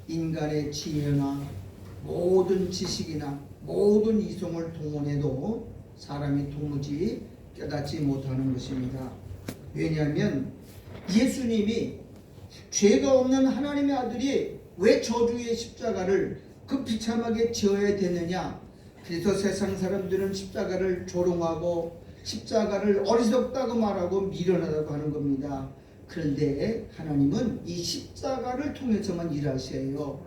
인간의 지혜나 모든 지식이나 모든 이성을 동원해도 사람이 도무지 깨닫지 못하는 것입니다. 왜냐하면 예수님이 죄가 없는 하나님의 아들이 왜 저주의 십자가를 그 비참하게 지어야 되느냐. 그래서 세상 사람들은 십자가를 조롱하고 십자가를 어리석다고 말하고 미련하다고 하는 겁니다. 그런데 하나님은 이 십자가를 통해서만 일하셔요.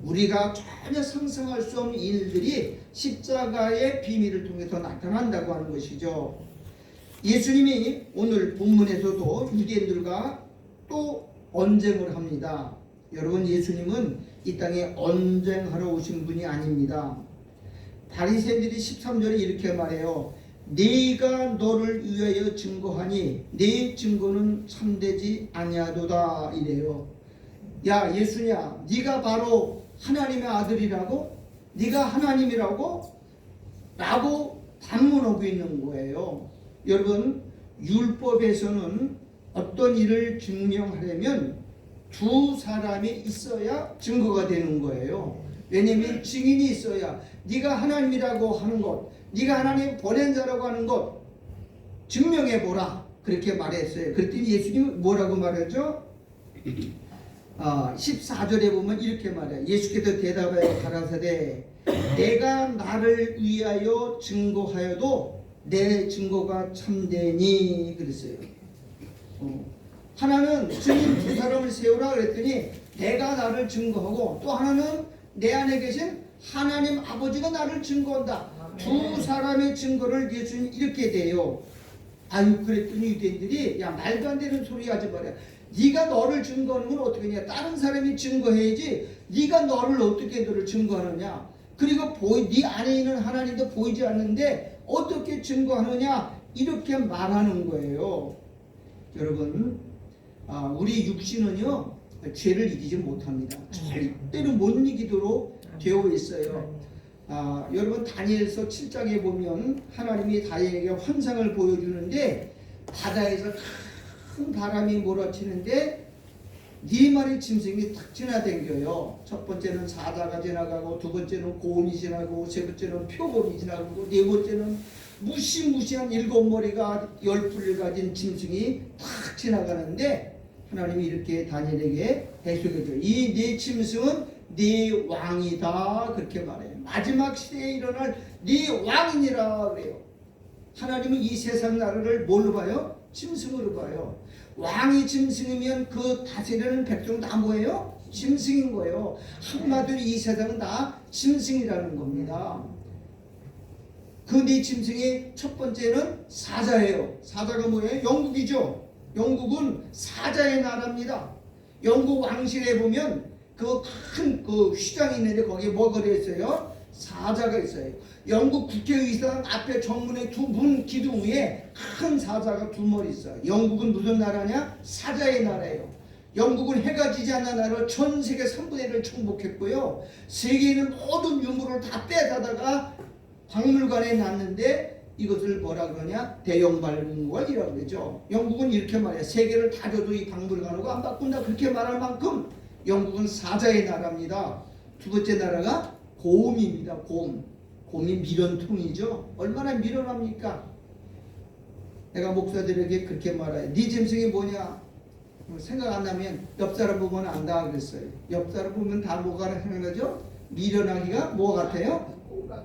우리가 전혀 상상할 수 없는 일들이 십자가의 비밀을 통해서 나타난다고 하는 것이죠. 예수님이 오늘 본문에서도 유대인들과 또 언쟁을 합니다. 여러분, 예수님은 이 땅에 언쟁하러 오신 분이 아닙니다. 바리새인들이 13절에 이렇게 말해요. 네가 너를 위하여 증거하니 네 증거는 참되지 아니하도다 이래요. 야 예수냐, 네가 바로 하나님의 아들이라고? 네가 하나님이라고? 라고 반문하고 있는 거예요. 여러분, 율법에서는 어떤 일을 증명하려면 두 사람이 있어야 증거가 되는 거예요. 왜냐하면 증인이 있어야 네가 하나님이라고 하는 것, 네가 하나님 보낸 자라고 하는 것 증명해보라, 그렇게 말했어요. 그랬더니 예수님은 뭐라고 말했죠? 14절에 보면 이렇게 말해요. 예수께서 대답하여 가라사대 내가 나를 위하여 증거하여도 내 증거가 참되니 그랬어요. 하나는 증인 두 사람을 세우라 그랬더니 내가 나를 증거하고, 또 하나는 내 안에 계신 하나님 아버지가 나를 증거한다. 두 사람의 증거를 예수님 이렇게 돼요. 아유, 그랬더니 유대인들이 야 말도 안 되는 소리 하지 마라. 네가 너를 증거하는 건 어떻게 하냐? 다른 사람이 증거해야지 네가 너를 어떻게 너를 증거하느냐? 그리고 네 안에 있는 하나님도 보이지 않는데 어떻게 증거하느냐? 이렇게 말하는 거예요. 여러분, 우리 육신은요 죄를 이기지 못합니다. 절대로 못 이기도록 되어 있어요. 여러분, 다니엘서 7장에 보면 하나님이 다니엘에게 환상을 보여주는데 바다에서 큰 바람이 몰아치는데 네 마리 짐승이 탁 지나댕겨요. 첫 번째는 사자가 지나가고, 두 번째는 곰이 지나가고, 세 번째는 표범이 지나가고, 네 번째는 무시무시한 7머리가 10뿔을 가진 짐승이 탁 지나가는데 하나님이 이렇게 다니엘에게 해석해줘요. 이 네 짐승은 네 왕이다, 그렇게 말해요. 마지막 시대에 일어날 네 왕이니라 그래요. 하나님은 이 세상 나라를 뭘로 봐요? 짐승으로 봐요. 왕이 짐승이면 그 다스리는 백성 다 뭐예요? 짐승인 거예요. 한마디로 이 세상은 다 짐승이라는 겁니다. 그 네 짐승의 첫 번째는 사자예요. 사자가 뭐예요? 영국이죠. 영국은 사자의 나라입니다. 영국 왕실에 보면 그 큰 휘장이 있는데 거기에 뭐가 그랬어요? 사자가 있어요. 영국 국회의사당 앞에 정문의 두 문 기둥 위에 큰 사자가 두 마리 있어요. 영국은 무슨 나라냐? 사자의 나라예요. 영국은 해가 지지 않는 나라를 전 세계 3분의 1을 정복했고요. 세계에 있는 모든 유물을 다 빼다다가 박물관에 놨는데 이것을 뭐라 그러냐? 대영 박물관이라고 그러죠. 영국은 이렇게 말해요. 세계를 다 줘도 이 박물관하고 안 바꾼다, 그렇게 말할 만큼 영국은 사자의 나라입니다. 두 번째 나라가 곰입니다. 곰이 미련통이죠. 얼마나 미련합니까? 내가 목사들에게 그렇게 말해요. 네 짐승이 뭐냐? 생각 안 나면 옆 사람 보면 안다 그랬어요. 옆 사람 보면 다 뭐가 생각나죠? 미련하기가 뭐 같아요?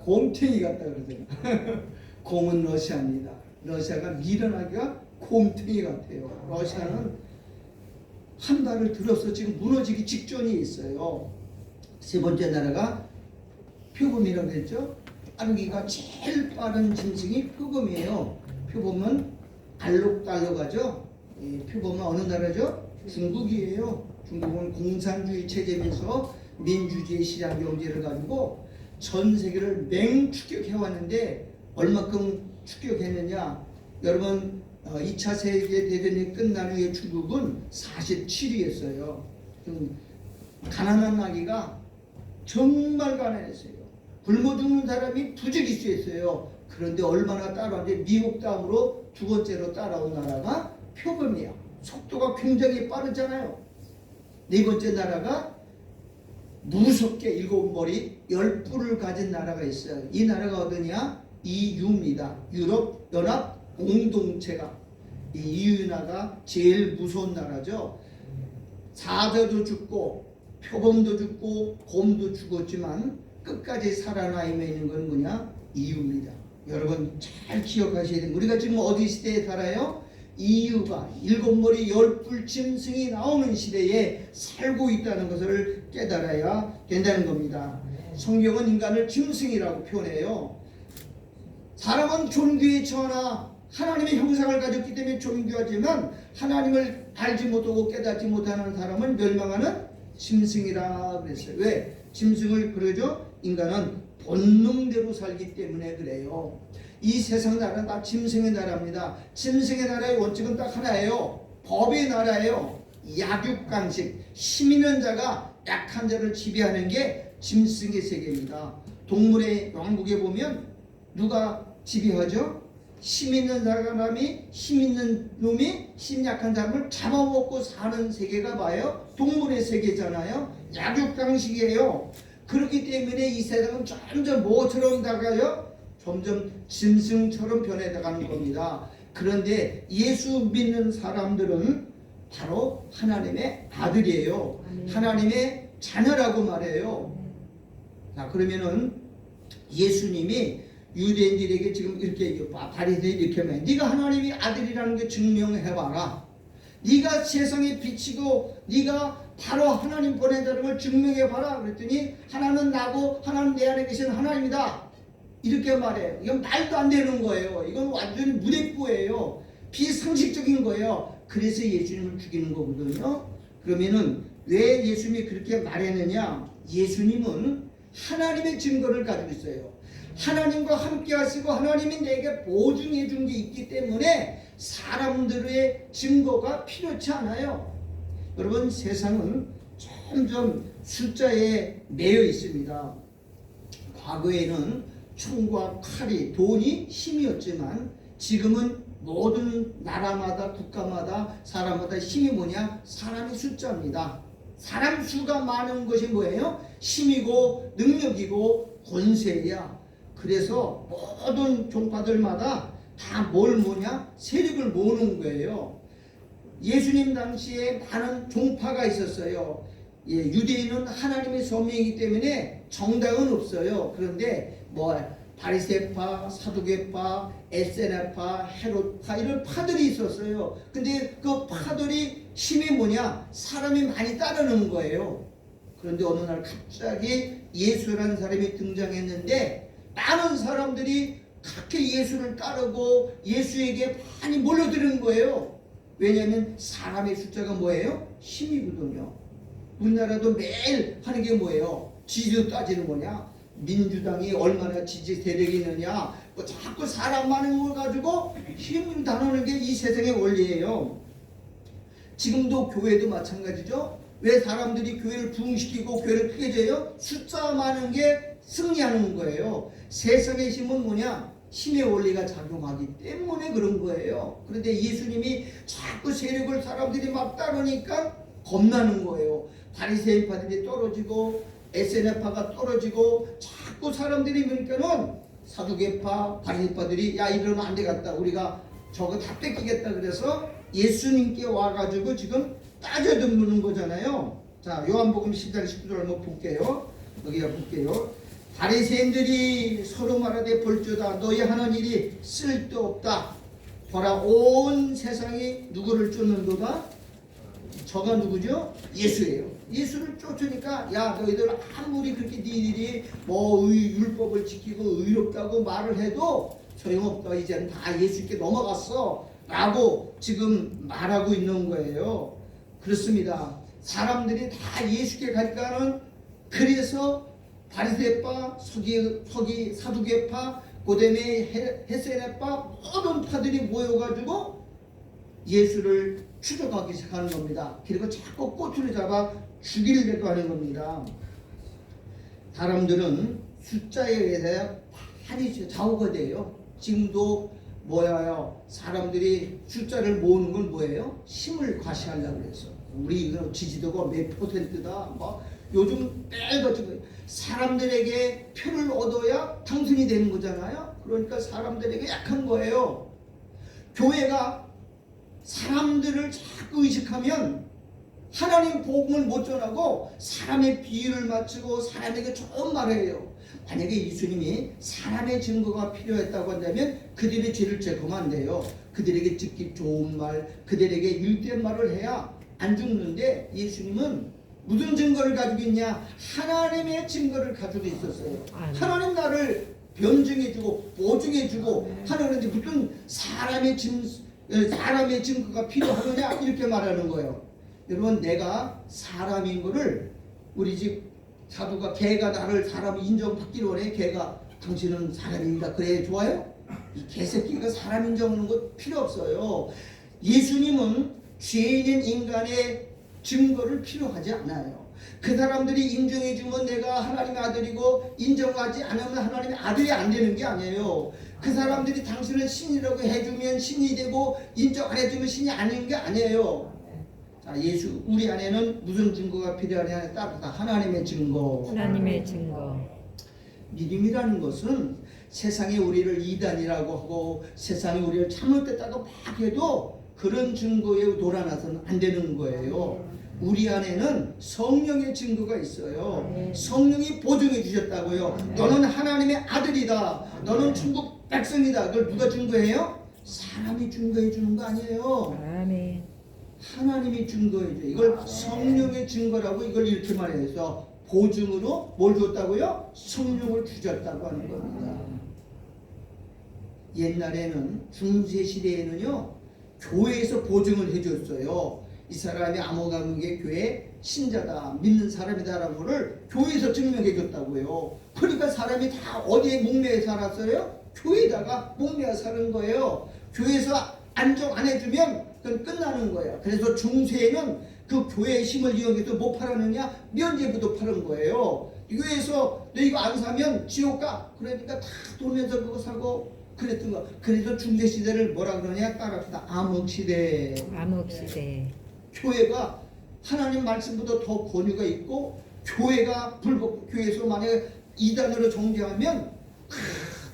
곰탱이 같다 그러잖아요. 곰은 러시아입니다. 러시아가 미련하기가 곰탱이 같아요. 러시아는 한 발을 들어서 지금 무너지기 직전에 있어요. 세 번째 나라가 표범이라고 했죠. 빠르기가 제일 빠른 짐승이 표범이에요. 표범은 알록달록하죠. 표범은 어느 나라죠? 중국이에요. 중국은 공산주의 체제면서 민주주의 시장 경제를 가지고 전 세계를 맹추격해왔는데 얼마큼 추격했느냐? 여러분, 2차 세계대전이 끝난 후에 중국은 47위였어요. 가난한 나기가 정말 가난했어요. 굶어 죽는 사람이 부적이 있었어요. 그런데 얼마나 따라왔는데 미국 다음으로 두 번째로 따라온 나라가 표범이야. 속도가 굉장히 빠르잖아요. 네 번째 나라가 무섭게 일곱 머리 열 뿔을 가진 나라가 있어요. 이 나라가 어디냐? EU입니다. 유럽 연합 공동체가. 이 EU 나라가 제일 무서운 나라죠. 사자도 죽고 표범도 죽고 곰도 죽었지만 끝까지 살아남아 있는 건 뭐냐? EU입니다. 여러분 잘 기억하셔야 됩니다. 우리가 지금 어디 시대에 살아요? EU가 일곱 머리 열 뿔 짐승이 나오는 시대에 살고 있다는 것을 깨달아야 된다는 겁니다. 성경은 인간을 짐승이라고 표현해요. 사람은 존귀에 처하나 하나님의 형상을 가졌기 때문에 존귀하지만 하나님을 알지 못하고 깨닫지 못하는 사람은 멸망하는 짐승이라 그랬어요. 왜? 짐승을 그러죠? 인간은 본능대로 살기 때문에 그래요. 이 세상 나라는 다 짐승의 나라입니다. 짐승의 나라의 원칙은 딱 하나예요. 법의 나라예요. 약육강식, 힘 있는 자가 약한 자를 지배하는 게 짐승의 세계입니다. 동물의 왕국에 보면 누가 지배하죠? 힘 있는 사람이 힘 있는 놈이 힘 약한 사람을 잡아먹고 사는 세계가 뭐예요? 동물의 세계잖아요. 약육강식이에요. 그렇기 때문에 이 세상은 점점 뭐처럼 다가요? 점점 짐승처럼 변해가는 겁니다. 그런데 예수 믿는 사람들은 바로 하나님의 아들이에요. 하나님의 자녀라고 말해요. 자, 그러면은 예수님이 유대인들에게 지금 이렇게 바리새인이 이렇게 하면 네가 하나님의 아들이라는 게 증명해봐라. 네가 세상에 비치고 네가 바로 하나님 보낸다는 걸 증명해봐라. 그랬더니 하나는 나고 하나는 내 안에 계신 하나님이다. 이렇게 말해요. 이건 말도 안 되는 거예요. 이건 완전히 무대꾸예요. 비상식적인 거예요. 그래서 예수님을 죽이는 거거든요. 그러면은 왜 예수님이 그렇게 말했느냐? 예수님은 하나님의 증거를 가지고 있어요. 하나님과 함께 하시고 하나님이 내게 보증해 준 게 있기 때문에 사람들의 증거가 필요치 않아요. 여러분 세상은 점점 숫자에 매여 있습니다. 과거에는 총과 칼이 돈이 힘이었지만 지금은 모든 나라마다 국가마다 사람마다 힘이 뭐냐? 사람의 숫자입니다. 사람 수가 많은 것이 뭐예요? 힘이고 능력이고 권세야. 그래서 모든 종파들마다 다 뭘 모냐? 세력을 모으는 거예요. 예수님 당시에 많은 종파가 있었어요. 유대인은 하나님의 선명이기 때문에 정당은 없어요. 그런데 바리새파, 사두개파, 에세나파, 헤롯파 이런 파들이 있었어요. 근데 그 파들이 힘이 뭐냐? 사람이 많이 따르는 거예요. 그런데 어느 날 갑자기 예수라는 사람이 등장했는데 많은 사람들이 그렇게 예수를 따르고 예수에게 많이 몰려드는 거예요. 왜냐하면 사람의 숫자가 뭐예요? 힘이거든요. 우리나라도 매일 하는 게 뭐예요? 지지도 따지는 거냐? 민주당이 얼마나 지지 세력이 있느냐? 자꾸 사람 많은 걸 가지고 힘을 다루는 게 이 세상의 원리예요. 지금도 교회도 마찬가지죠. 왜 사람들이 교회를 부흥시키고 교회를 크게 져요? 숫자 많은 게 승리하는 거예요. 세상의 힘은 뭐냐? 힘의 원리가 작용하기 때문에 그런 거예요. 그런데 예수님이 자꾸 세력을 사람들이 막 따르니까 겁나는 거예요. 바리새인파들이 떨어지고 에세나파가 떨어지고 자꾸 사람들이 보니까는 사두개파, 바리새파들이 야 이러면 안 되겠다. 우리가 저거 다 뺏기겠다. 그래서 예수님께 와가지고 지금 따져듣는 거잖아요. 자, 요한복음 10장 19절 한번 볼게요. 여기가 볼게요. 바리새인들이 서로 말하되 볼지어다 너희 하는 일이 쓸데없다. 보라 온 세상이 누구를 쫓는도다? 저가 누구죠? 예수예요. 예수를 쫓으니까 야 너희들 아무리 그렇게 니들이 율법을 지키고 의롭다고 말을 해도 소용없다. 이제는 다 예수께 넘어갔어 라고 지금 말하고 있는 거예요. 그렇습니다. 사람들이 다 예수께 가니까는 그래서 바리새파, 사두개파, 그다음에 헤세네파 모든 파들이 모여가지고 예수를 추적하기 시작하는 겁니다. 그리고 자꾸 꼬투리 잡아 죽이려고 하는 겁니다. 사람들은 숫자에 의해서 많이 좌우가 돼요. 지금도 뭐예요? 사람들이 숫자를 모으는 건 뭐예요? 힘을 과시하려고 해서 우리 지지도가 몇 %다, 요즘 빼가지고 사람들에게 표를 얻어야 당선이 되는 거잖아요. 그러니까 사람들에게 약한 거예요. 교회가 사람들을 자꾸 의식하면 하나님 복음을 못 전하고 사람의 비유를 맞추고 사람에게 좋은 말을 해요. 만약에 예수님이 사람의 증거가 필요했다고 한다면 그들의 죄를 제거하면 안 돼요. 그들에게 듣기 좋은 말, 그들에게 일된 말을 해야 안 죽는데, 예수님은 무슨 증거를 가지고 있냐? 하나님의 증거를 가지고 있었어요. 하나님 나를 변증해주고 보증해주고 하나님한테 무슨 사람의 증거가 필요하느냐 이렇게 말하는 거예요. 여러분, 내가 사람인 거를 우리 집 사도가 개가 나를 사람 인정받기를 원해. 개가 당신은 사람입니다. 그래 좋아요? 이 개새끼가 사람 인정하는 거 필요 없어요. 예수님은 죄인인 인간의 증거를 필요하지 않아요. 그 사람들이 인정해주면 내가 하나님의 아들이고, 인정하지 않으면 하나님의 아들이 안 되는 게 아니에요. 그 사람들이 당신은 신이라고 해주면 신이 되고, 인정 안 해주면 신이 아닌 게 아니에요. 자, 예수 우리 안에는 무슨 증거가 필요하냐에 따라서 하나님의 증거. 하나님의 증거. 믿음이라는 것은 세상에 우리를 이단이라고 하고 세상에 우리를 잘못됐다고 막 해도 그런 증거에 놀아나서는 안 되는 거예요. 우리 안에는 성령의 증거가 있어요. 성령이 보증해 주셨다고요. 너는 하나님의 아들이다. 너는 천국 백성이다. 그걸 누가 증거해요? 사람이 증거해 주는 거 아니에요. 아멘. 하나님이 증거해 줘요. 이걸 성령의 증거라고 이걸 이렇게 말해서 보증으로 뭘 줬다고요? 성령을 주셨다고 하는 겁니다. 옛날에는 중세 시대에는요, 교회에서 보증을 해줬어요. 이 사람이 암호강국의 교회 신자다, 믿는 사람이다라는 것을 교회에서 증명해 줬다고요. 그러니까 사람이 다 어디에 목매여 살았어요? 교회에다가 목매여 사는 거예요. 교회에서 안정 안 해주면 그건 끝나는 거예요. 그래서 중세에는 그 교회의 힘을 이용해서 뭐 팔았느냐? 면죄부도 파는 거예요. 교회에서 너 이거 안 사면 지옥 가. 그러니까 다 돈 내서 그거 사고 그랬던 거. 그래서 중세 시대를 뭐라 그러냐? 따라합시다. 암흑시대. 암흑시대. 교회가 하나님 말씀보다 더 권위가 있고, 교회가 교회에서 만약에 이단으로 정죄하면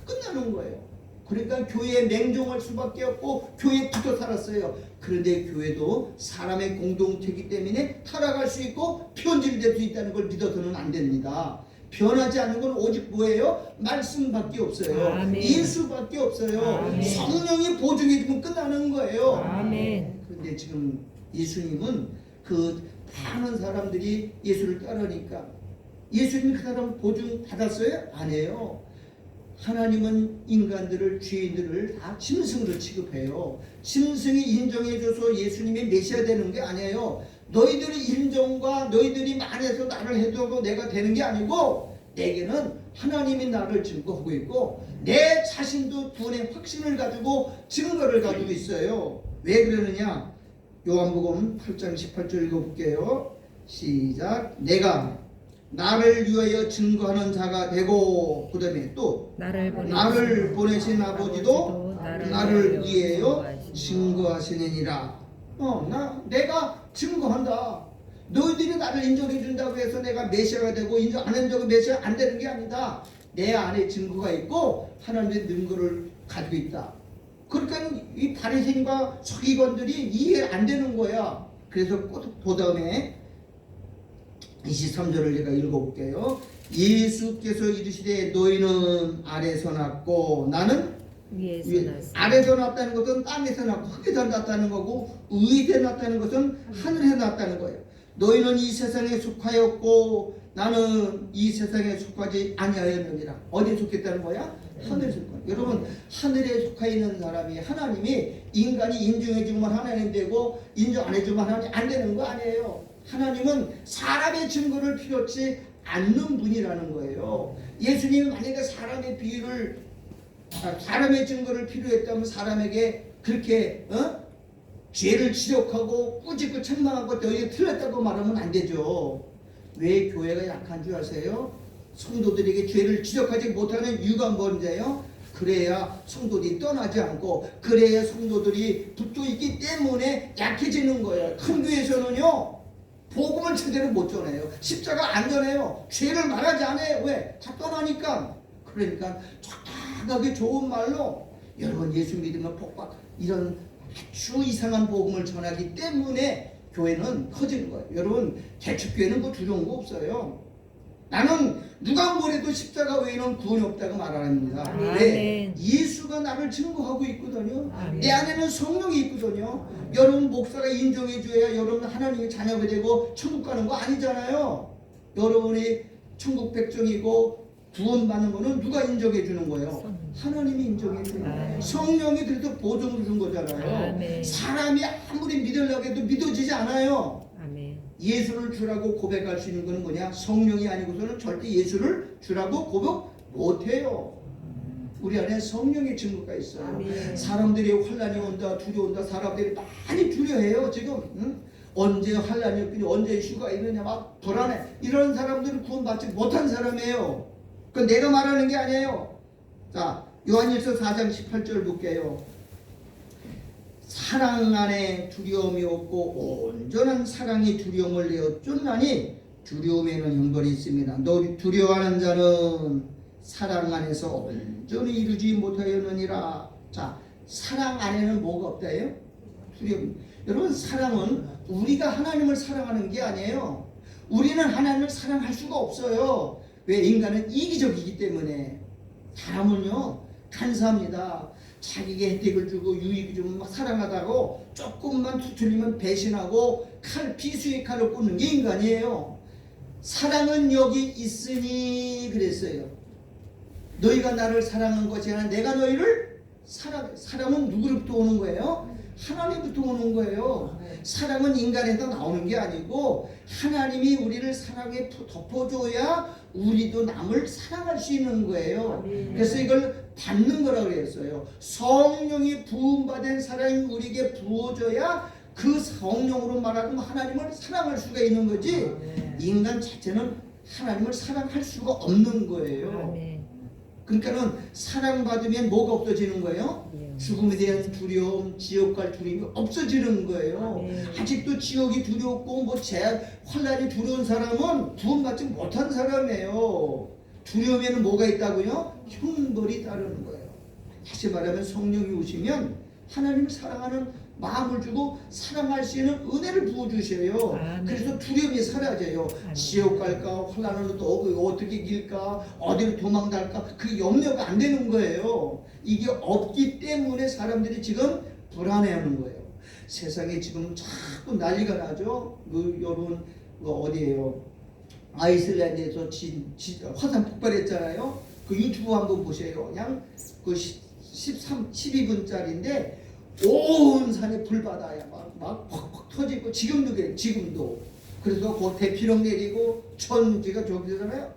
끝나는 거예요. 그러니까 교회에 맹종할 수밖에 없고 교회에 붙어 살았어요. 그런데 교회도 사람의 공동체이기 때문에 타락할 수 있고 변질될 수 있다는 걸 믿어서는 안 됩니다. 변하지 않는 건 오직 뭐예요? 말씀밖에 없어요. 아멘. 예수밖에 없어요. 아멘. 성령이 보증해주면 끝나는 거예요. 아멘. 그런데 지금 예수님은 그 많은 사람들이 예수를 따르니까 예수님 그 사람 보증 받았어요? 아니에요. 하나님은 인간들을, 죄인들을 다 짐승으로 취급해요. 짐승이 인정해줘서 예수님이 메시아 되는 게 아니에요. 너희들의 인정과 너희들이 말해서 나를 해도 내가 되는 게 아니고, 내게는 하나님이 나를 증거하고 있고 내 자신도 구원의 확신을 가지고 증거를 가지고 있어요. 왜 그러느냐? 요한복음 8장 18절 읽어볼게요. 시작. 내가 나를 위하여 증거하는 자가 되고, 그 다음에 또 나를 보내신 아버지도 나를 위하여 증거하시느니라. 내가 증거한다. 너희들이 나를 인정해 준다고 해서 내가 메시아가 되고, 인정 안 한다고 메시아 안 되는 게 아니다. 내 안에 증거가 있고 하나님의 능력을 가지고 있다. 그러니까 이 바리새인과 서기관들이 이해 안 되는 거야. 그래서 그 다음에 23절을 제가 읽어볼게요. 예수께서 이르시되 너희는 아래서 났고 나는 위에서 났습니다. 아래서 났다는 것은 땅에서 났고 흙에서 났다는 거고, 위에서 났다는 것은 하늘에서 났다는 거예요. 너희는 이 세상에 속하였고 나는 이 세상에 속하지 아니하였느니라. 어디에 속했다는 거야? 하늘에 속한. 여러분, 하늘에 속해 있는 사람이, 하나님이 인간이 인정해주면 하나님 되고 인정 안 해주면 하나님 안 되는 거 아니에요. 하나님은 사람의 증거를 필요치 않는 분이라는 거예요. 예수님이 만약에 사람의 증거를 필요했다면 사람에게 그렇게 죄를 지적하고 꾸짖고 책망하고 너희가 틀렸다고 말하면 안 되죠. 왜 교회가 약한 줄 아세요? 성도들에게 죄를 지적하지 못하는 이유가 뭔데요? 그래야 성도들이 떠나지 않고, 그래야 성도들이 붙어 있기 때문에 약해지는 거예요. 큰 교회에서는요, 복음을 제대로 못 전해요. 십자가 안 전해요. 죄를 말하지 않아요. 왜? 다 떠나니까. 그러니까 착하게 좋은 말로 여러분 예수 믿으면 복받 이런 아주 이상한 복음을 전하기 때문에 교회는 커지는 거예요. 여러분 개척교회는 뭐 두려운 거 없어요. 나는 누가 뭐래도 십자가 외에는 구원이 없다고 말합니다. 왜? 예수가 나를 증거하고 있거든요. 아멘. 내 안에는 성령이 있거든요. 여러분 목사가 인정해 줘야 여러분 하나님의 자녀가 되고 천국 가는 거 아니잖아요. 여러분이 천국 백성이고 구원받는 거는 누가 인정해 주는 거예요? 하나님이 인정해 주는 거예요. 아멘. 성령이 그래서 보증을 준 거잖아요. 아멘. 사람이 아무리 믿으려고 해도 믿어지지 않아요. 아멘. 예수를 주라고 고백할 수 있는 건 뭐냐? 성령이 아니고서는 절대 예수를 주라고 고백 못해요. 우리 안에 성령의 증거가 있어요. 아멘. 사람들이 환란이 온다 두려운다 사람들이 많이 두려워해요 지금. 응? 언제 환란이 없겠니 언제 휴가 있느냐 막 불안해. 이런 사람들은 구원받지 못한 사람이에요. 그건 내가 말하는 게 아니에요. 자 요한일서 4장 18절 볼게요. 사랑 안에 두려움이 없고 온전한 사랑이 두려움을 내어 쫓나니 두려움에는 형벌이 있습니다. 너 두려워하는 자는 사랑 안에서 온전히 이루지 못하였느니라. 자 사랑 안에는 뭐가 없다예요? 두려움. 여러분 사랑은 우리가 하나님을 사랑하는 게 아니에요. 우리는 하나님을 사랑할 수가 없어요. 왜? 인간은 이기적이기 때문에. 사람은요 간사합니다. 자기에게 혜택을 주고 유익을 주면 막 사랑하다고 조금만 틀리면 배신하고 비수의 칼을 꽂는 게 인간이에요. 사랑은 여기 있으니 그랬어요. 너희가 나를 사랑한 것이 아니라 내가 너희를 사랑은 누구로부터 오는 거예요? 하나님부터 오는 거예요. 사랑은 인간에서 나오는 게 아니고 하나님이 우리를 사랑에 덮어줘야 우리도 남을 사랑할 수 있는 거예요. 그래서 이걸 받는 거라고 그랬어요. 성령이 부음받은 사랑이 우리에게 부어져야 그 성령으로 말하는 하나님을 사랑할 수가 있는 거지. 인간 자체는 하나님을 사랑할 수가 없는 거예요. 아멘. 그러니까는 사랑받으면 뭐가 없어지는 거예요? 죽음에 대한 두려움, 지옥 갈 두려움이 없어지는 거예요. 아멘. 아직도 지옥이 두렵고 뭐 재앙, 환란이 두려운 사람은 구원받지 못한 사람이에요. 두려움에는 뭐가 있다고요? 형벌이 따르는 거예요. 다시 말하면 성령이 오시면 하나님을 사랑하는 마음을 주고 사랑할 수 있는 은혜를 부어주셔요. 아멘. 그래서 두려움이 사라져요. 아멘. 지옥 갈까 환란으로 또 어떻게 이길까 어디로 도망갈까 그 염려가 안 되는 거예요. 이게 없기 때문에 사람들이 지금 불안해하는 거예요. 세상에 지금 자꾸 난리가 나죠. 여러분 어디에요? 아이슬란드에서 화산 폭발했잖아요. 그 유튜브 한번 보세요. 그냥 그 12분짜리인데 온 산에 불바다야 막 퍽퍽 터지고 지금도 그래. 지금도. 그래서 그 대피령 내리고 천지가 저기잖아요.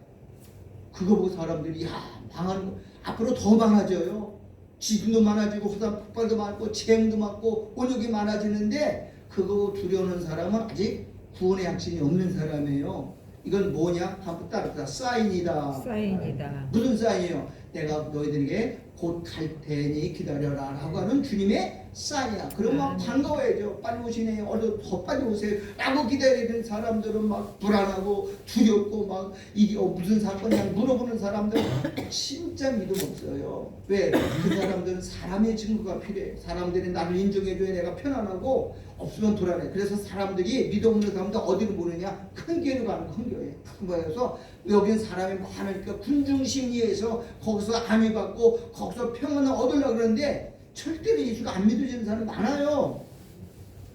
그거 보고 사람들이 야 망하는 거 앞으로 더 많아져요. 지진도 많아지고 화산 폭발도 많고 재앙도 많고 온역이 많아지는데 그거 두려워하는 사람은 아직 구원의 확신이 없는 사람이에요. 이건 뭐냐? 한번 따라서 사인이다. 사인이다. 무슨 사인이에요? 내가 너희들에게 곧 갈 테니 기다려라 라고 하는 주님의 사인이야. 그러면 반가워야죠. 빨리 오시네. 더 빨리 오세요. 라고 기다리는 사람들은 막 불안하고 두렵고 막 이게 무슨 사건이냐 물어보는 사람들은 진짜 믿음 없어요. 왜? 그 사람들은 사람의 증거가 필요해. 사람들이 나를 인정해줘야 내가 편안하고 없으면 불안해. 그래서 사람들이 믿음 없는 사람들 어디로 보느냐? 큰 교회로 가는 큰 교회. 큰 거여서 여기는 사람이 많으니까 군중심리에서 거기서 안위받고 거기서 평안을 얻으려고 그러는데 절대로 예수가 안 믿어지는 사람 많아요.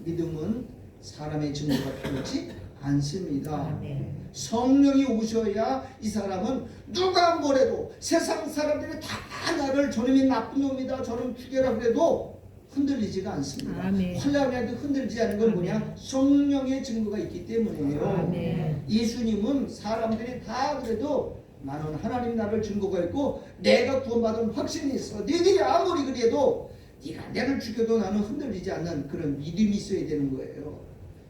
믿음은 사람의 증거가 필요하지 않습니다. 아멘. 성령이 오셔야 이 사람은 누가 뭐래도 세상 사람들이 다 나를 저놈이 나쁜 놈이다 저놈 죽여라 그래도 흔들리지가 않습니다. 아멘. 환란에도 흔들리지 않는 건 뭐냐? 아멘. 성령의 증거가 있기 때문이에요. 아멘. 예수님은 사람들이 다 그래도 나는 하나님 나를 증거가 있고 내가 구원받은 확신이 있어. 너희들이 아무리 그래도 네가 내를 죽여도 나는 흔들리지 않는 그런 믿음이 있어야 되는 거예요.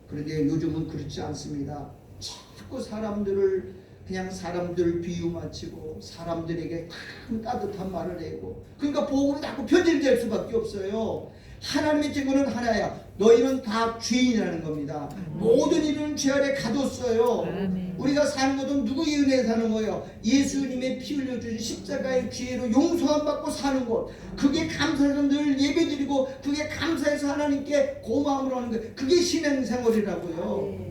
그런데 요즘은 그렇지 않습니다. 자꾸 사람들을 그냥 사람들 비유 맞추고 사람들에게 참 따뜻한 말을 해고 그러니까 복음이 자꾸 변질될 수밖에 없어요. 하나님의 증거는 하나야. 너희는 다 죄인이라는 겁니다. 모든 일은 죄 아래 가뒀어요. 아멘. 우리가 사는 것은 누구의 은혜에 사는 거예요? 예수님의 피 흘려주신 십자가의 피해로 용서함 받고 사는 것. 그게 감사해서 늘 예배드리고 그게 감사해서 하나님께 고마움을 하는 거예요. 그게 신앙생활이라고요.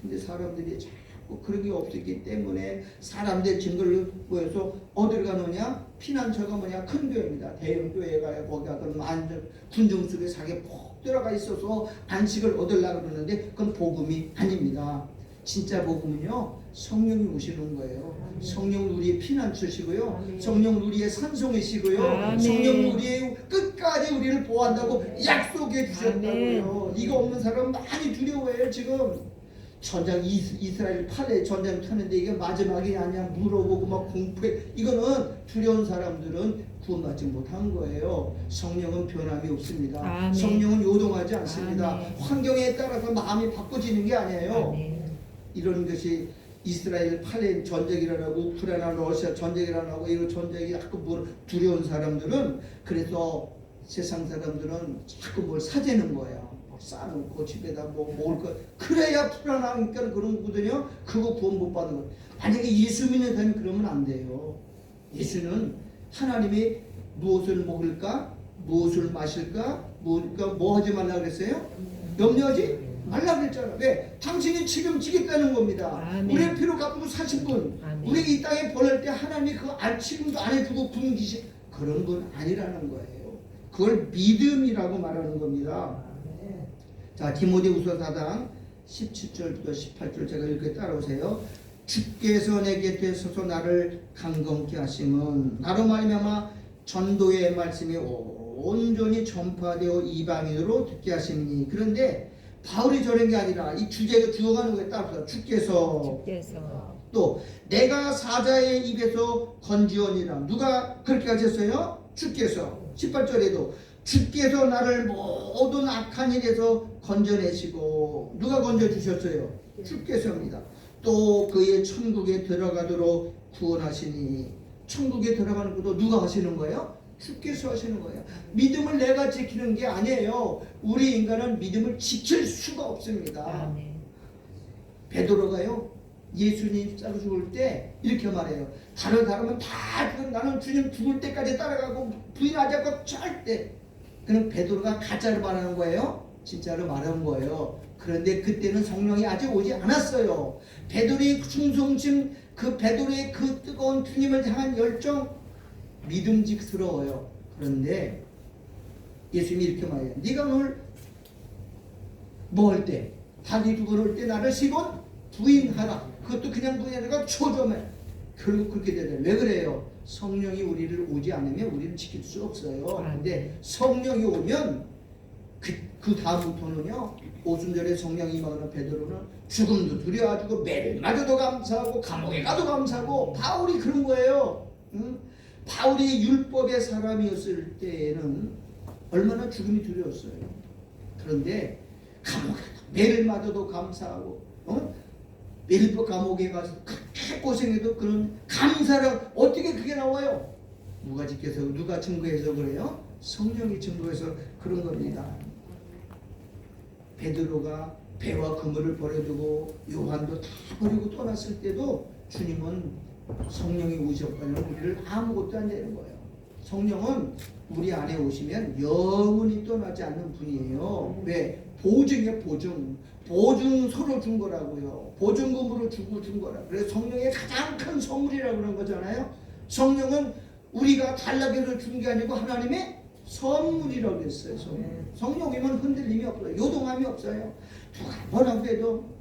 근데 사람들이 자꾸 그런 게 없었기 때문에 사람들 증거를 보여서 어디를 가느냐? 피난처가 뭐냐? 큰 교회입니다. 대형 교회가 거기 가면 군중 속에 사게 푹 들어가 있어서 안식을 얻으려고 그러는데 그건 복음이 아닙니다. 진짜 복음은요, 성령이 오시는 거예요. 성령은 우리의 피난처시고요, 성령은 우리의 산성이시고요, 아멘. 성령은 우리의 끝까지 우리를 보호한다고 약속해 주셨다고요. 이거 없는 사람은 많이 두려워해요. 지금 전장 이스라엘 팔레 전장 타는데 이게 마지막이 아니야 물어보고 막 공포해. 이거는 두려운 사람들은 구원받지 못한 거예요. 성령은 변함이 없습니다. 아멘. 성령은 요동하지 않습니다. 아멘. 환경에 따라서 마음이 바꿔지는 게 아니에요. 아멘. 이런 것이 이스라엘 팔레 전쟁이라고 우크라이나 러시아 전쟁이라고 이런 전쟁이 자꾸 뭘 두려운 사람들은 그래서 세상 사람들은 자꾸 뭘 사재는 거예요. 쌓아놓고 집에다 뭐 먹을 거 그래야 불안하니까 그런 거거든요. 그거 구원 못 받는 거. 만약에 예수 믿는 사람이 그러면 안 돼요. 예수는 하나님이 무엇을 먹을까, 무엇을 마실까, 뭐 하지 말라 그랬어요? 염려하지 말라 그랬잖아. 왜? 당신이 책임지겠다는 겁니다. 아멘. 우리의 피로 갚고 사신 분, 아멘. 우리 이 땅에 보낼 때 하나님이 그 책임도 안 해주고 굶기시 그런 분 아니라는 거예요. 그걸 믿음이라고 말하는 겁니다. 자, 디모데후서 4장 17절부터 18절 제가 읽게 따라오세요. 주께서 내게 되소서 나를 강건케 하심은 나로 말미암아 전도의 말씀이 온전히 전파되어 이방인으로 듣게 하심이니. 그런데 바울이 저런 게 아니라 이 주제가 주어가는 거에 따라서 주께서 또 내가 사자의 입에서 건지언이라. 누가 그렇게 하셨어요? 주께서. 18절에도 주께서 나를 모든 악한 일에서 건져내시고. 누가 건져주셨어요? 주께서입니다. 또 그의 천국에 들어가도록 구원하시니. 천국에 들어가는 것도 누가 하시는 거예요? 주께서 하시는 거예요. 믿음을 내가 지키는 게 아니에요. 우리 인간은 믿음을 지킬 수가 없습니다. 아멘. 베드로가요, 예수님 따라 죽을 때 이렇게 말해요. 다른 사람은 다 나는 주님 죽을 때까지 따라가고 부인하지 않고 절대. 그럼 베드로가 가짜로 말하는 거예요? 진짜로 말하는 거예요. 그런데 그때는 성령이 아직 오지 않았어요. 베드로의 충성심, 그 베드로의 그 뜨거운 주님을 향한 열정 믿음직스러워요. 그런데 예수님이 이렇게 말해요. 네가 오늘 뭐 할 때? 다리 죽을 때 나를 10원 부인하라. 그것도 그냥 부인하다가 초점해. 결국 그렇게 되잖아요. 왜 그래요? 성령이 우리를 오지 않으면 우리는 지킬 수 없어요. 근데 성령이 오면 그 다음부터는요, 오순절에 성령이 임하는 베드로는 죽음도 두려워하고 매를 맞아도 감사하고 감옥에 가도 감사하고. 바울이 그런 거예요. 응? 바울이 율법의 사람이었을 때에는 얼마나 죽음이 두려웠어요. 그런데 감옥에 가도 매를 맞아도 감사하고, 율법 감옥에 가서 그렇게 고생해도 그런 감사를 어떻게 그게 나와요? 누가 지켜서 누가 증거해서 그래요? 성령이 증거해서 그런 겁니다. 베드로가 배와 그물을 버려두고 요한도 다 버리고 떠났을 때도 주님은 성령이 오셨다면 우리를 아무것도 안 되는 거예요. 성령은 우리 안에 오시면 영원히 떠나지 않는 분이에요. 왜? 보증이에요. 보증 서로 준 거라고요. 보증금으로 주고 준 거라. 그래서 성령의 가장 큰 선물이라고 그런 거잖아요. 성령은 우리가 달라고 해서 준 게 아니고 하나님의 선물이라고 했어요. 성령이면 흔들림이 없어요. 요동함이 없어요. 누가 뭐라고 해도.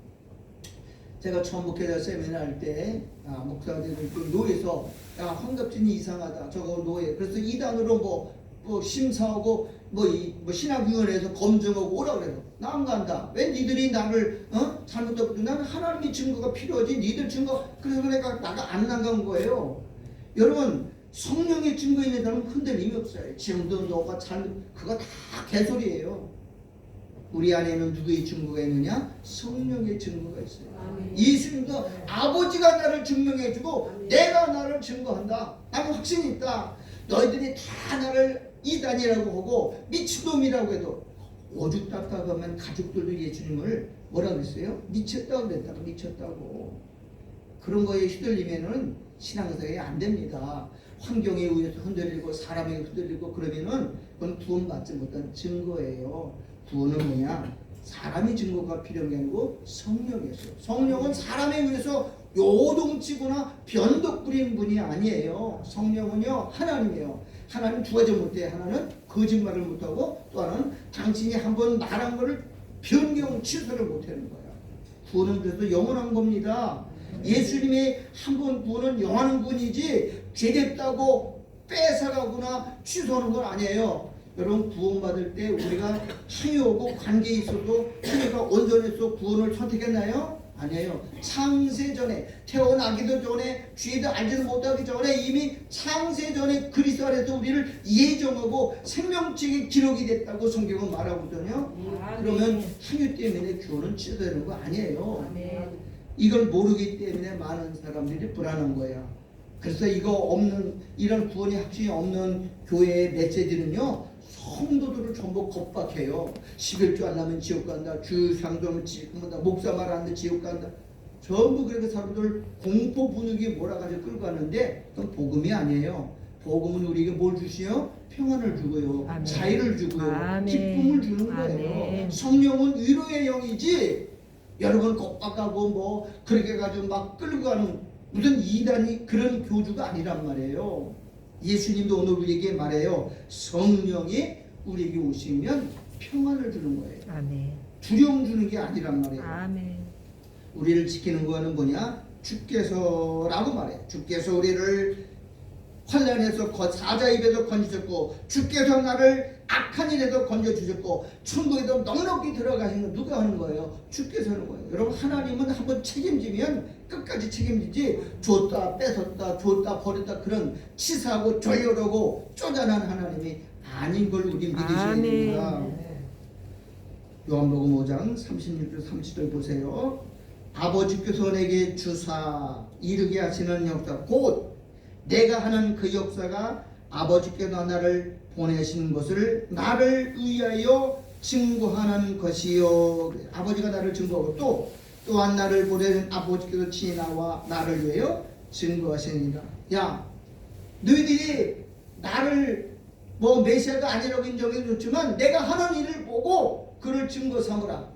제가 처음 목회자 세미나 할 때 목사들 노예서 야 황갑진이 이상하다. 저거 노예. 그래서 이단으로 뭐 심사하고 뭐 신학위원회에서 검증하고 오라 그래요. 나 안 간다. 왜 니들이 나를 잘못하고 나는 하나님의 증거가 필요하지. 니들 증거. 그래서 내가 나가 안 나간 거예요. 여러분 성령의 증거 있는 사람은 흔들림이 없어요. 지금도 너가 그거 다 개소리예요. 우리 안에는 누구의 증거가 있느냐? 성령의 증거가 있어요. 예수님도 아버지가 나를 증명해주고 내가 나를 증거한다. 나는 확신이 있다. 너희들이 다 나를 이단이라고 하고 미친놈이라고 해도 오죽답답하면 가족들도 예수님을 뭐라 그랬어요? 미쳤다고 그랬다고. 미쳤다고. 그런 거에 휘둘리면은 신앙생활이 안 됩니다. 환경에 의해서 흔들리고 사람에 흔들리고 그러면은 그건 구원받지 못한 증거예요. 구원은 뭐냐? 사람의 증거가 필요한 게 아니고 성령이었어요. 성령은 사람에 의해서 요동치거나 변덕 부리는 분이 아니에요. 성령은요 하나님이에요. 하나님 두 가지 못해. 하나는 거짓말을 못하고 또 하나는 당신이 한번 말한 것을 변경 취소를 못하는 거예요. 구원은 그래서 영원한 겁니다. 예수님이 한 번 구원은 영원한 구원이지 죄됐다고 뺏어가거나 취소하는 건 아니에요. 여러분 구원받을 때 우리가 행위하고 관계에 있어도 행위가 온전해서 구원을 선택했나요? 아니에요. 창세전에 태어나기도 전에 죄도 알지도 못하기 전에 이미 창세전에 그리스도 안에서 우리를 예정하고 생명책에 기록이 됐다고 성경은 말하거든요. 그러면 행위 때문에 구원은 취소되는 거 아니에요. 이걸 모르기 때문에 많은 사람들이 불안한 거야. 그래서 이거 없는 이런 구원이 확신이 없는 교회의 메시지는요 성도들을 전부 겁박해요. 11주 안 나면 지옥 간다. 주 상도하면 지옥 간다. 목사 말 안 듣는 지옥 간다. 전부 그렇게 사람들 공포 분위기에 몰아가지고 끌고 가는데 그건 복음이 아니에요. 복음은 우리에게 뭘 주시요? 평안을 주고요. 아멘. 자유를 주고요. 아멘. 기쁨을 주는 거예요. 아멘. 성령은 위로의 영이지 여러분 겁박하고 뭐 그렇게 가지고 막 끌고 가는 무슨 이단이 그런 교주가 아니란 말이에요. 예수님도 오늘 우리에게 말해요. 성령이 우리에게 오시면 평안을 주는 거예요. 아멘. 두려움 주는 게 아니란 말이에요. 아멘. 우리를 지키는 거는 뭐냐? 주께서라고 말해요. 주께서 우리를 환난에서 사자 입에서 건지셨고 주께서 나를 악한 일에서 건져주셨고 천국에도 넉넉히 들어가신 건 누가 하는 거예요? 주께서 하는 거예요. 여러분 하나님은 한번 책임지면 끝까지 책임지지 줬다 뺏었다 줬다 버렸다 그런 치사하고 졸렬하고 쪼잔한 하나님이 아닌 걸 우리 믿으셔야 됩니다. 요한복음 5장 36절 30절 보세요. 아버지께서 내게 주사 이루게 하시는 역사 곧 내가 하는 그 역사가 아버지께서 나를 보내신 것을 나를 위하여 증거하는 것이요. 아버지가 나를 증거하고 또한 나를 보내신 아버지께서 친히 나와 나를 위하여 증거하시니라. 야 너희들이 나를 뭐 메시아가 아니라고 인정해도 좋지만 내가 하는 일을 보고 그를 증거 삼으라.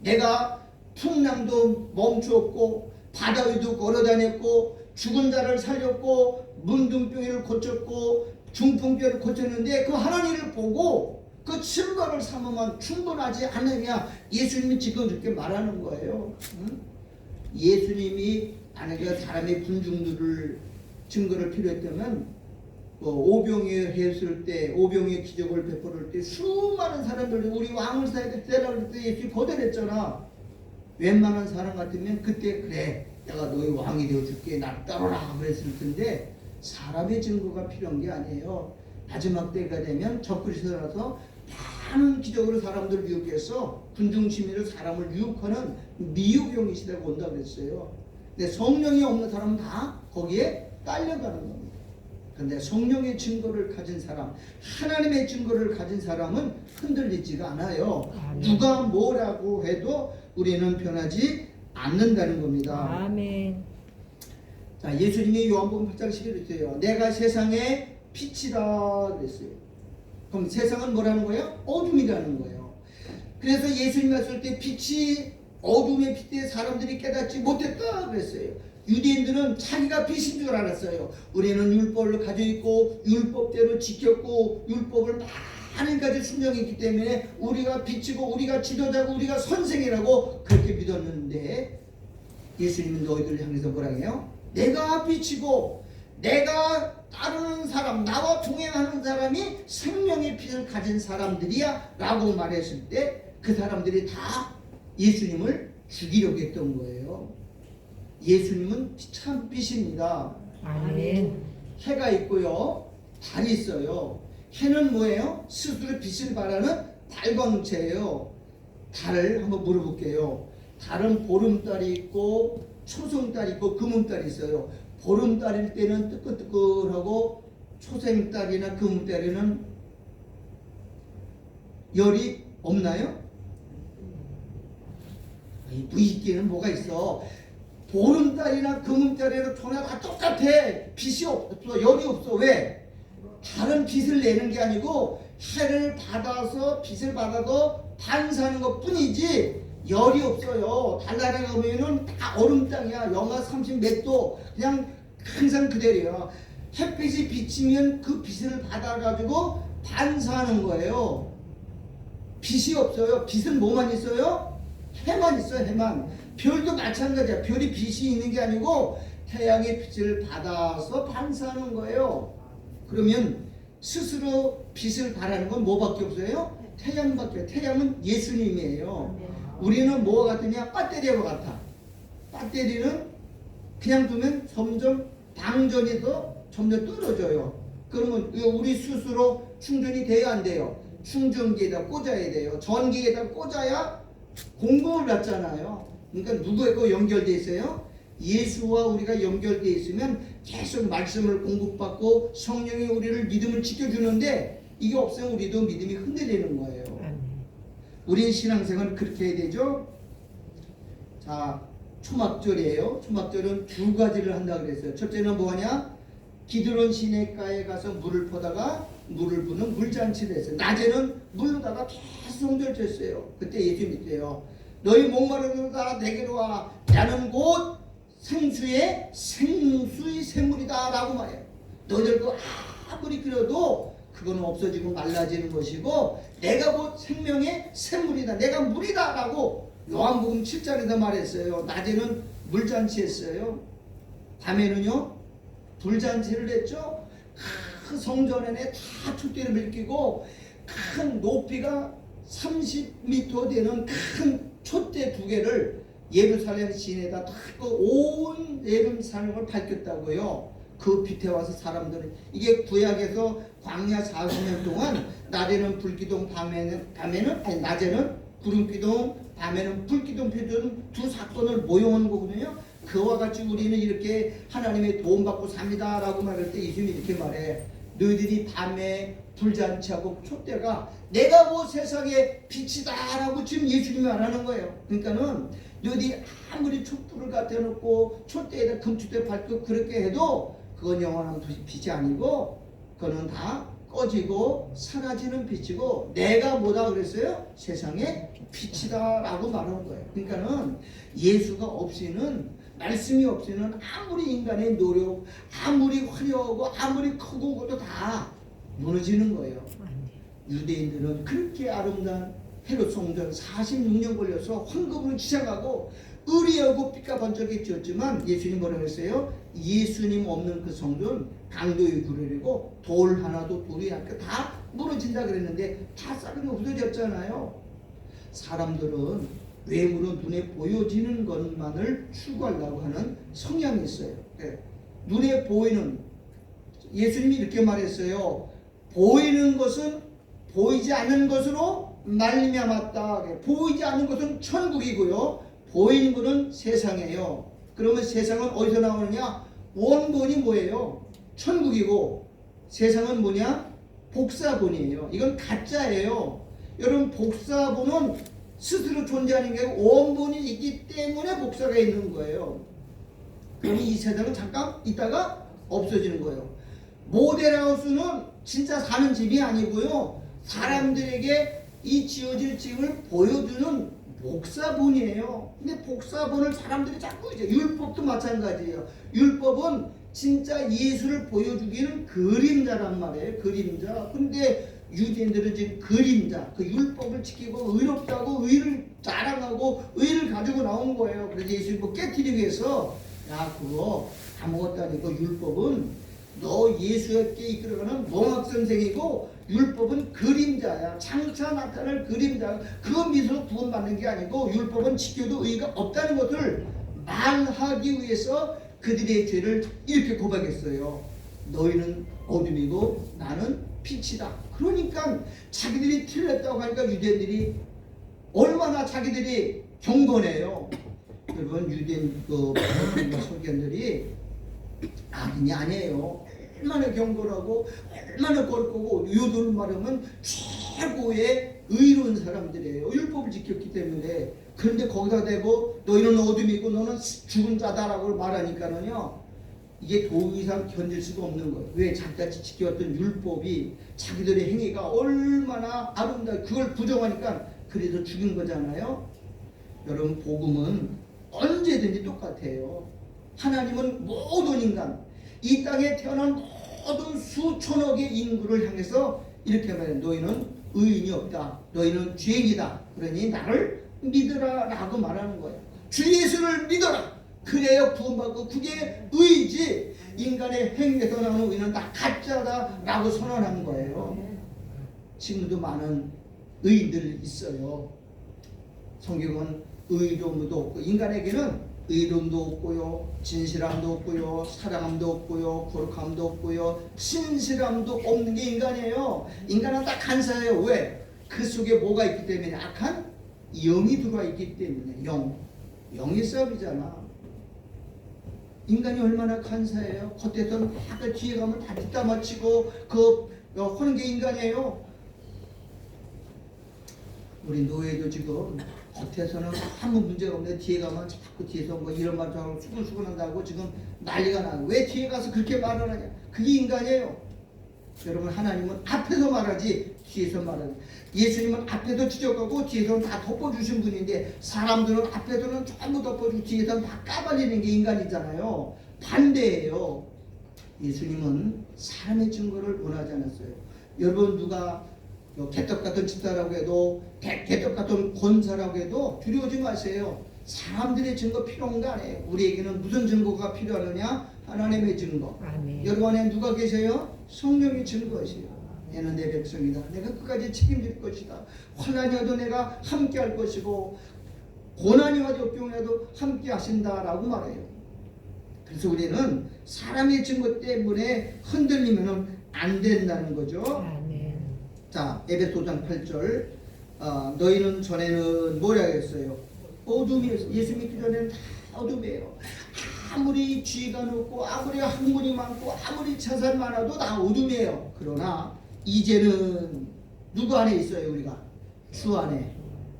내가 풍랑도 멈추었고 바다 위도 걸어다녔고 죽은 자를 살렸고 문둥병이를 고쳤고 중풍병을 고쳤는데 그 하는 일을 보고 그 증거를 삼으면 충분하지 않느냐. 예수님이 지금 이렇게 말하는 거예요. 응? 예수님이 만약에 사람의 군중들을 증거를 필요했다면 오병이어 했을 때 오병이어 기적을 베풀을 때 수많은 사람들이 우리 왕을 세라고 때 예수님이 거절했잖아. 웬만한 사람 같으면 그때 그래 내가 너희 왕이 되어줄게 날 따르라 그랬을 텐데 사람의 증거가 필요한 게 아니에요. 마지막 때가 되면 적그리스도라서 많은 기적으로 사람들을 유혹해서 군중심리로 사람을 유혹하는 미혹용의 시대가 온다 그랬어요. 근데 성령이 없는 사람은 다 거기에 딸려가는 겁니다. 그런데 성령의 증거를 가진 사람, 하나님의 증거를 가진 사람은 흔들리지가 않아요. 누가 뭐라고 해도 우리는 변하지 않는다는 겁니다. 아멘. 자, 예수님이 요한복음 8장 11절에요. 내가 세상의 빛이다 그랬어요. 그럼 세상은 뭐라는 거예요? 어둠이라는 거예요. 그래서 예수님이 왔을 때 빛이 어둠의 빛에 사람들이 깨닫지 못했다 그랬어요. 유대인들은 자기가 빛인 줄 알았어요. 우리는 율법을 가지고 있고 율법대로 지켰고 율법을 많은 가지 순종했기 때문에 우리가 빛이고 우리가 지도자고 우리가 선생이라고 그렇게 믿었는데 예수님은 너희들 향해서 뭐라 해요? 내가 빛이고 내가 따르는 사람 나와 동행하는 사람이 생명의 빛을 가진 사람들이야 라고 말했을 때 그 사람들이 다 예수님을 죽이려고 했던 거예요. 예수님은 참 빛입니다. 아멘. 해가 있고요. 달이 있어요. 해는 뭐예요? 스스로 빛을 발하는 발광체예요. 달을 한번 물어볼게요. 달은 보름달이 있고 초승달이 있고 금음달이 있어요. 보름달일 때는 뜨끈뜨끈하고 초생달이나 금음달에는 열이 없나요? 이 무익기는 뭐가 있어? 보름달이나 금음달이나 토나 다 똑같아. 빛이 없어. 열이 없어. 왜? 다른 빛을 내는 게 아니고 해를 받아서 빛을 받아서 반사하는 것 뿐이지 열이 없어요. 달나라에 가면은 다 얼음 땅이야. 영하 30 몇 도. 그냥 항상 그대로야. 햇빛이 비치면 그 빛을 받아가지고 반사하는 거예요. 빛이 없어요. 빛은 뭐만 있어요? 해만 있어요. 해만. 별도 마찬가지야. 별이 빛이 있는 게 아니고 태양의 빛을 받아서 반사하는 거예요. 그러면 스스로 빛을 발하는 건 뭐밖에 없어요? 태양밖에. 태양은 예수님이에요. 우리는 뭐가 같으냐? 배터리와 같아. 배터리는 그냥 두면 점점 방전이 더 점점 떨어져요. 그러면 우리 스스로 충전이 돼야 안 돼요? 충전기에다 꽂아야 돼요. 전기에다 꽂아야 공급을 받잖아요. 그러니까 누구하고 연결돼 있어요? 예수와 우리가 연결돼 있으면 계속 말씀을 공급받고 성령이 우리를 믿음을 지켜주는데 이게 없으면 우리도 믿음이 흔들리는 거예요. 우리 신앙생활은 그렇게 해야 되죠. 자, 초막절이에요. 초막절은 두 가지를 한다 그랬어요. 첫째는 뭐하냐? 기드론 시내가에 가서 물을 퍼다가 물을 부는 물잔치를 했어요. 낮에는 물로다가 계속 성결했어요. 그때 예수 믿대요. 너희 목마르다 내게로 와. 나는 곧 생수의 샘물이다 라고 말해요. 너희들도 아무리 그려도 그거는 없어지고 말라지는 것이고 내가 곧 생명의 샘물이다. 내가 물이다 라고 요한복음 7장에서 말했어요. 낮에는 물잔치 했어요. 밤에는요 불잔치를 했죠. 큰 성전 안에 다 촛대를 밝히고 큰 높이가 30m 되는 큰 촛대 두 개를 예루살렘 시내에다 탁 온 예루살렘을 밝혔다고요. 그 빛에 와서 사람들은 이게 구약에서 광야 40년 동안 낮에는 불기둥 낮에는 구름기둥 밤에는 불기둥 펴준 두 사건을 모용한 거거든요. 그와 같이 우리는 이렇게 하나님의 도움받고 삽니다 라고 말할 때 예수님이 이렇게 말해. 너희들이 밤에 불잔치하고 촛대가 내가 뭐 세상의 빛이다 라고 지금 예수님이 말하는 거예요. 그러니까는 너희들이 아무리 촛불을 갖다 놓고 촛대에다 금촛대 밝고 그렇게 해도 그건 영원한 빛이 아니고 그거는 다 꺼지고 사라지는 빛이고 내가 뭐다 그랬어요? 세상의 빛이다 라고 말하는 거예요. 그러니까는 예수가 없이는 말씀이 없이는 아무리 인간의 노력 아무리 화려하고 아무리 크고 그것도 다 무너지는 거예요. 유대인들은 그렇게 아름다운 헤롯 성전 46년 걸려서 황금으로 치장하고 의리하고 빛과 번쩍이 지었지만 예수님 뭐라고 했어요? 예수님 없는 그 성전 강도의 구레리고 돌 하나도 돌이 다 무너진다 그랬는데 다 싸그리 없어졌잖아요. 사람들은 외모로 눈에 보여지는 것만을 추구하려고 하는 성향이 있어요. 눈에 보이는 예수님이 이렇게 말했어요. 보이는 것은 보이지 않는 것으로 말미암았다. 보이지 않는 것은 천국이고요. 보이는 것은 세상이에요. 그러면 세상은 어디서 나오느냐? 원본이 뭐예요? 천국이고 세상은 뭐냐? 복사본이에요. 이건 가짜예요. 여러분 복사본은 스스로 존재하는 게 아니고 원본이 있기 때문에 복사가 있는 거예요. 그러면 이 세상은 잠깐 있다가 없어지는 거예요. 모델하우스는 진짜 사는 집이 아니고요. 사람들에게 이 지어질 집을 보여주는 복사본이에요. 근데 복사본을 사람들이 자꾸 이제 율법도 마찬가지예요. 율법은 진짜 예수를 보여주기는 그림자란 말이에요. 그림자. 근데 유대인들은 지금 그림자, 그 율법을 지키고 의롭다고 의를 자랑하고 의를 가지고 나온 거예요. 그래서 예수님 뭐 깨트리기 위해서 야 그거 아무것도 아니고 율법은 너 예수에게 이끌어가는 몽학선생이고 율법은 그림자야. 장차 나타날 그림자. 그 밑으로 구원받는 게 아니고 율법은 지켜도 의가 없다는 것을 말하기 위해서 그들의 죄를 이렇게 고백했어요. 너희는 어둠이고 나는 빛이다. 그러니까 자기들이 틀렸다고 하니까 유대인들이 얼마나 자기들이 경건해요. 여러분 유대인 선견들이 악인이 아니에요. 얼마나 경건하고 얼마나 거룩하고 요들 말하면 최고의 의로운 사람들이에요. 율법을 지켰기 때문에. 그런데 거기다 대고 너희는 어둠이고 너는 죽은 자다라고 말하니까는요, 이게 더 이상 견딜 수가 없는 거예요. 왜? 자기가 지켜왔던 율법이 자기들의 행위가 얼마나 아름다워, 그걸 부정하니까 그래서 죽인 거잖아요. 여러분, 복음은 언제든지 똑같아요. 하나님은 모든 인간, 이 땅에 태어난 모든 수천억의 인구를 향해서 이렇게 말해요. 너희는 의인이 없다. 너희는 죄인이다. 그러니 나를 믿으라 라고 말하는 거예요. 주 예수를 믿어라. 그래야 구원받고 그게 의이지, 인간의 행위에서 나오는 의는 다 가짜다 라고 선언한 거예요. 지금도 많은 의인들 있어요. 성경은 의로움도 없고, 인간에게는 의로움도 없고요, 진실함도 없고요, 사랑함도 없고요, 거룩함도 없고요, 신실함도 없는 게 인간이에요. 인간은 딱 간사해요. 왜? 그 속에 뭐가 있기 때문에? 악한 영이 들어와 있기 때문에. 영의 싸움이잖아. 인간이 얼마나 간사해요. 겉에서는 막 뒤에 가면 다 뒷담화치고 하는 게 인간이에요. 우리 노예도 지금 겉에서는 아무 문제가 없는데 뒤에 가면 자꾸 뒤에서 뭐 이런 말 저런 수근수근 한다고 지금 난리가 나고, 왜 뒤에 가서 그렇게 말을 하냐. 그게 인간이에요. 여러분, 하나님은 앞에서 말하지 뒤에서 말하지. 예수님은 앞에도 지적하고 뒤에서는 다 덮어주신 분인데, 사람들은 앞에서는 전부 덮어주고 뒤에서는 다 까발리는 게 인간이잖아요. 반대예요. 예수님은 사람의 증거를 원하지 않았어요. 여러분, 누가 개떡 같은 집사라고 해도, 개떡 같은 권사라고 해도 두려워하지 마세요. 사람들의 증거 필요한 거 아니에요. 우리에게는 무슨 증거가 필요하느냐? 하나님의 증거. 아멘. 여러분 안에 누가 계세요? 성령의 증거이세요. 얘는 내 백성이다. 내가 끝까지 책임질 것이다. 환난이 와도 내가 함께 할 것이고, 고난이 와도 역경이 와도 함께 하신다라고 말해요. 그래서 우리는 사람의 증거 때문에 흔들리면 안 된다는 거죠. 아멘. 자, 에베소장 8절. 너희는 전에는 뭐라 했어요? 어둠이었어요. 예수 믿기 전에는 다 어둠이에요. 아무리 죄가 높고, 아무리 학문이 많고, 아무리 재산 많아도 다 어둠이에요. 그러나 이제는 누구 안에 있어요? 우리가 주 안에,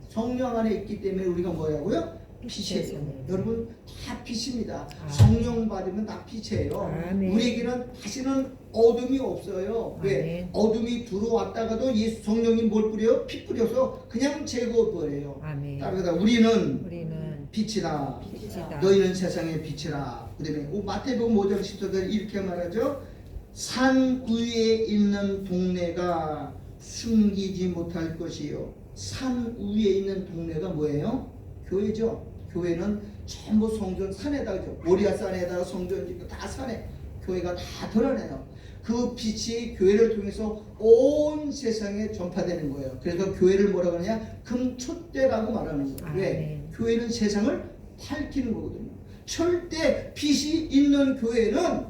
성령 안에 있기 때문에 우리가 뭐라고요? 빛이에요. 여러분, 다 빛입니다. 성령 받으면 다 빛이에요. 아멘. 우리에게는 다시는 어둠이 없어요. 왜? 아멘. 어둠이 들어왔다가도 예수 성령이 뭘 뿌려요? 피 뿌려서 그냥 제거버려요. 아멘. 따라서 우리는 빛이다. 빛이다. 너희는 세상의 빛이라. 그다음에 마태복음 5장 10절 이렇게 말하죠. 산 위에 있는 동네가 숨기지 못할 것이요. 산 위에 있는 동네가 뭐예요? 교회죠. 교회는 전부 성전 산에다가, 모리아 산에다가 성전 짓고 다 산에 교회가 다 드러내요. 그 빛이 교회를 통해서 온 세상에 전파되는 거예요. 그래서 교회를 뭐라고 하느냐? 금촛대라고 말하는 거예요. 왜? 교회는 세상을 밝히는 거거든요. 절대 빛이 있는 교회는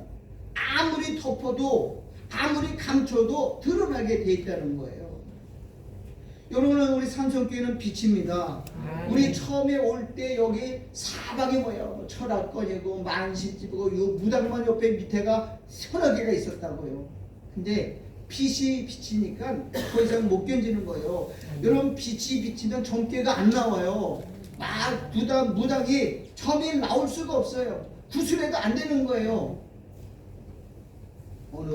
아무리 덮어도, 아무리 감춰도 드러나게 돼 있다는 거예요. 여러분은 우리 삼성교회는 빛입니다. 우리 처음에 올 때 여기 사방이 뭐예요? 철학관이고 만신집이고 요 무당만 옆에 밑에가 서너 개가 있었다고요. 근데 빛이 비치니까 더 이상 못 견디는 거예요. 여러분, 빛이 비치면 전교회가 안 나와요. 막 무당이 처음에 나올 수가 없어요. 구술해도 안 되는 거예요. 어느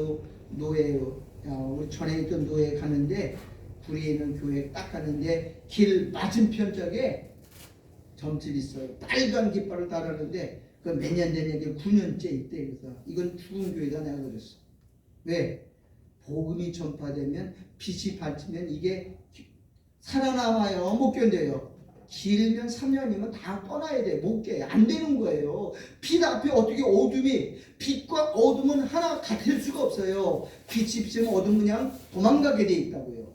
노예요. 우리 전에 있던 노예 가는데, 구리에 있는 교회 딱 가는데 길 맞은편 쪽에 점집이 있어요. 빨간 깃발을 달았는데 그 몇 년 된 얘기 9년째 있대. 그래서 이건 죽은 교회다 내가 그랬어. 왜? 복음이 전파되면, 빛이 밝히면 이게 살아남아요. 못 견뎌요. 길면 3년이면 다 떠나야 돼. 못 깨. 안 되는 거예요. 빛 앞에 어떻게 어둠이, 빛과 어둠은 하나 같을 수가 없어요. 빛이 비치면 어둠은 그냥 도망가게 돼 있다고요.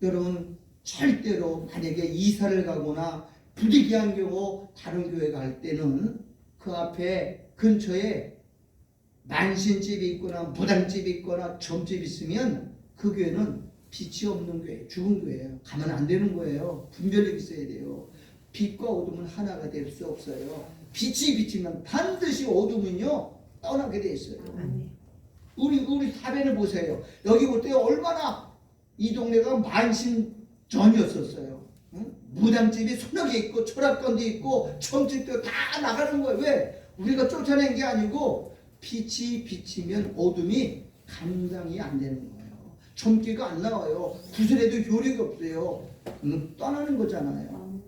여러분, 절대로 만약에 이사를 가거나 부득이한 경우 다른 교회 갈 때는 그 앞에 근처에 만신집이 있거나 무당집이 있거나 점집이 있으면 그 교회는 빛이 없는 교회, 죽은 교회예요. 가면 안 되는 거예요. 분별력이 있어야 돼요. 빛과 어둠은 하나가 될 수 없어요. 빛이 비치면 반드시 어둠은요 떠나게 돼 있어요. 우리 사변을 보세요. 여기 볼 때 얼마나 이 동네가 만신전이었었어요. 응? 무당집이 서너 개 있고 철학관도 있고 점집도 다 나가는 거예요. 왜? 우리가 쫓아낸 게 아니고 빛이 비치면 어둠이 감당이 안 되는 거예요. 점괘가 안 나와요. 구슬에도 효력이 없어요. 떠나는 거잖아요.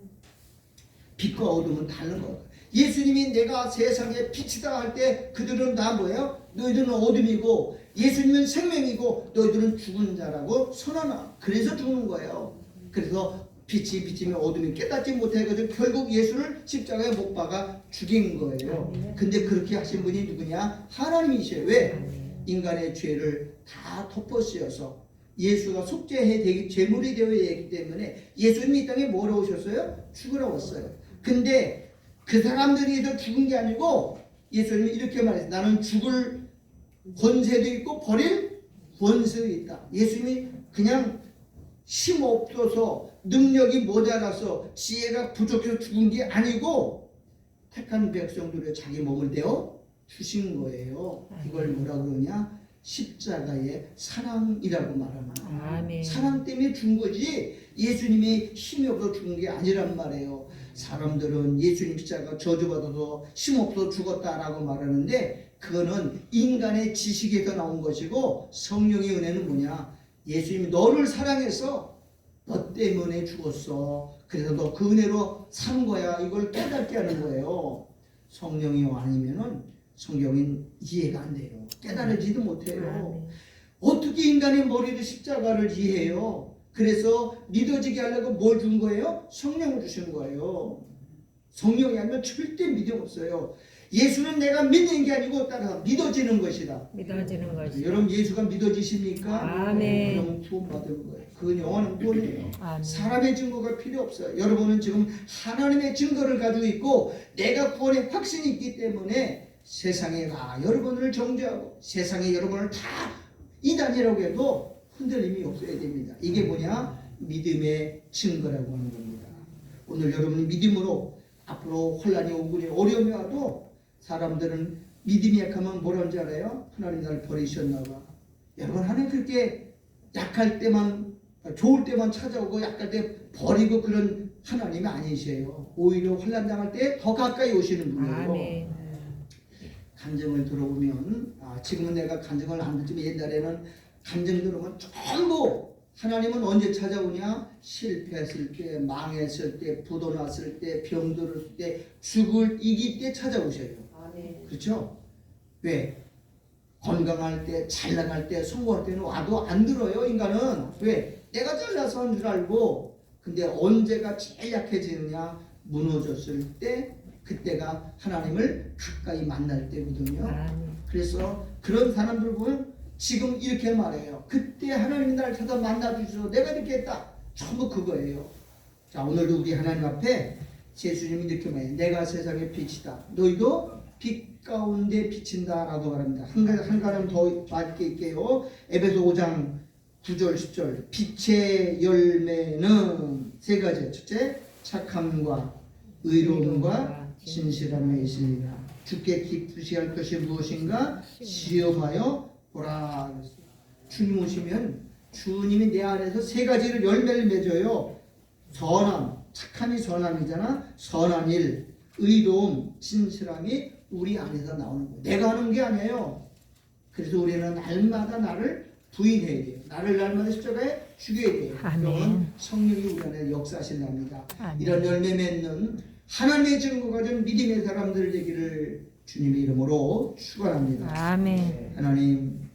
빛과 어둠은 다른 거예요. 예수님이 내가 세상에 빛이다 할 때 그들은 다 뭐예요? 너희들은 어둠이고 예수님은 생명이고 너희들은 죽은 자라고 선언하. 그래서 죽는 거예요. 그래서 빛이 비치면 어둠이 깨닫지 못해가지고 결국 예수를 십자가에 못 박아 죽인 거예요. 근데 그렇게 하신 분이 누구냐? 하나님이셔요. 왜? 인간의 죄를 다 덮어씌워서 예수가 속죄해 되기 제물이 되어야 되기 때문에 예수님이 이 땅에 뭐로 오셨어요? 죽으러 왔어요. 근데 그 사람들이 더 죽은 게 아니고 예수님이 이렇게 말했어요. 나는 죽을 권세도 있고 버릴 권세도 있다. 예수님이 그냥 힘 없어서 능력이 모자라서 지혜가 부족해서 죽은 게 아니고 택한 백성들의 자기 몸을 내어 주신 거예요. 이걸 뭐라 그러냐? 십자가의 사랑이라고 말하는 거예요. 아멘. 사랑 때문에 죽은 거지 예수님이 힘이 없어서 죽은 게 아니란 말이에요. 사람들은 예수님 십자가 저주받아서 힘 없어서 죽었다라고 말하는데 그거는 인간의 지식에서 나온 것이고 성령의 은혜는 뭐냐? 예수님이 너를 사랑해서 너 때문에 죽었어. 그래서 너 그 은혜로 산 거야. 이걸 깨닫게 하는 거예요. 성령이 아니면은 성경은 이해가 안 돼요. 깨달으지도 못해요. 어떻게 인간의 머리를 십자가를 이해해요? 그래서 믿어지게 하려고 뭘 준 거예요? 성령을 주신 거예요. 성령이 아니면 절대 믿음 없어요. 예수는 내가 믿는 게 아니고 따라서 믿어지는 것이다. 믿어지는 것이. 여러분 예수가 믿어지십니까? 아멘. 그럼 구원 받은 거예요. 그건 영원한 구원이에요. 아멘. 사람의 증거가 필요 없어요. 여러분은 지금 하나님의 증거를 가지고 있고 내가 구원의 확신이 있기 때문에 세상에 여러분을 정죄하고 세상에 여러분을 다 이단이라고 해도 흔들림이 없어야 됩니다. 이게 뭐냐? 믿음의 증거라고 하는 겁니다. 오늘 여러분이 믿음으로 앞으로 혼란이 오고 어려움이 와도 사람들은 믿음이 약하면 뭐라는지 알아요? 하나님 나를 버리셨나 봐. 여러분 하나님 그렇게 약할 때만 좋을 때만 찾아오고 약할 때 버리고 그런 하나님이 아니세요. 오히려 혼란 당할 때 더 가까이 오시는 분이에요. 아멘. 간증을 들어보면 지금은 내가 간증을 안 듣지만 옛날에는 간증 들으면 전부 하나님은 언제 찾아오냐? 실패했을 때, 망했을 때, 부도 났을 때, 병들었을 때, 죽을 이길 때 찾아오셔요. 그렇죠? 왜? 건강할 때, 잘 나갈 때, 성공할 때는 와도 안 들어요, 인간은. 왜? 내가 잘나서 한 줄 알고. 근데 언제가 제일 약해지느냐? 무너졌을 때, 그때가 하나님을 가까이 만날 때거든요. 그래서 그런 사람들 보면 지금 이렇게 말해요. 그때 하나님이 나를 찾아 만나주셔서 내가 이렇게 했다. 전부 그거예요. 자, 오늘도 우리 하나님 앞에 예수님이 이렇게 말해요. 내가 세상의 빛이다. 너희도 빛 가운데 비친다 라고 말합니다. 한 가람 더 말할게요. 에베소 5장 9절 10절 빛의 열매는 세 가지예요. 첫째, 착함과 의로움과 진실함에 있으리라. 주께 기쁘시 할 것이 무엇인가? 시험하여 보라. 주님 오시면 주님이 내 안에서 세 가지를 열매를 맺어요. 선함, 착함이 선함이잖아. 선한 일, 의로움, 진실함이 우리 안에서 나오는 거예요. 내가 하는 게 아니에요. 그래서 우리는 날마다 나를 부인해야 돼요. 나를 날마다 십자가에 죽여야 돼요. 그러면 성령이 우리 안에 역사하신답니다. 이런 열매 맺는 하나님의 증거 가진 믿음의 사람들 되기를 주님의 이름으로 축원합니다. 아멘. 하나님